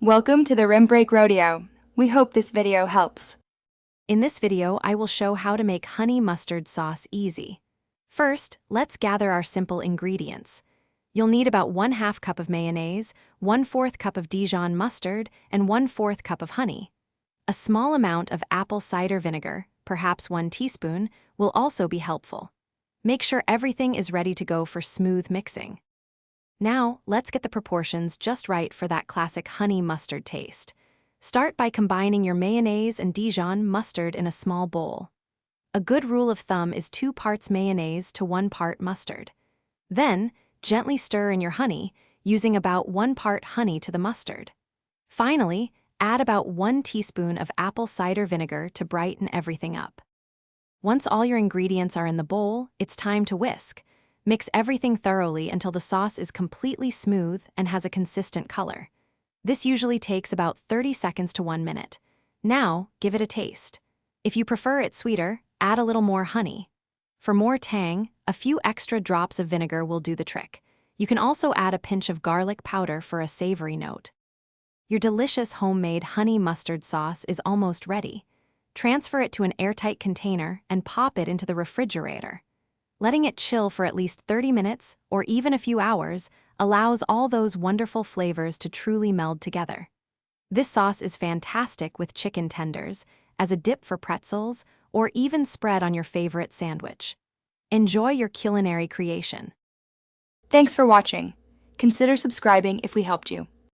Welcome to the Rim Break Rodeo. We hope this video helps. In this video, I will show how to make honey mustard sauce easy. First, let's gather our simple ingredients. You'll need about 1/2 cup of mayonnaise, 1/4 cup of Dijon mustard, and 1/4 cup of honey. A small amount of apple cider vinegar, perhaps 1 teaspoon, will also be helpful. Make sure everything is ready to go for smooth mixing. Now, let's get the proportions just right for that classic honey mustard taste. Start by combining your mayonnaise and Dijon mustard in a small bowl. A good rule of thumb is 2 parts mayonnaise to 1 part mustard. Then, gently stir in your honey, using about 1 part honey to the mustard. Finally, add about 1 teaspoon of apple cider vinegar to brighten everything up. Once all your ingredients are in the bowl, it's time to whisk. Mix everything thoroughly until the sauce is completely smooth and has a consistent color. This usually takes about 30 seconds to 1 minute. Now, give it a taste. If you prefer it sweeter, add a little more honey. For more tang, a few extra drops of vinegar will do the trick. You can also add a pinch of garlic powder for a savory note. Your delicious homemade honey mustard sauce is almost ready. Transfer it to an airtight container and pop it into the refrigerator. Letting it chill for at least 30 minutes, or even a few hours, allows all those wonderful flavors to truly meld together. This sauce is fantastic with chicken tenders, as a dip for pretzels, or even spread on your favorite sandwich. Enjoy your culinary creation. Thanks for watching. Consider subscribing if we helped you.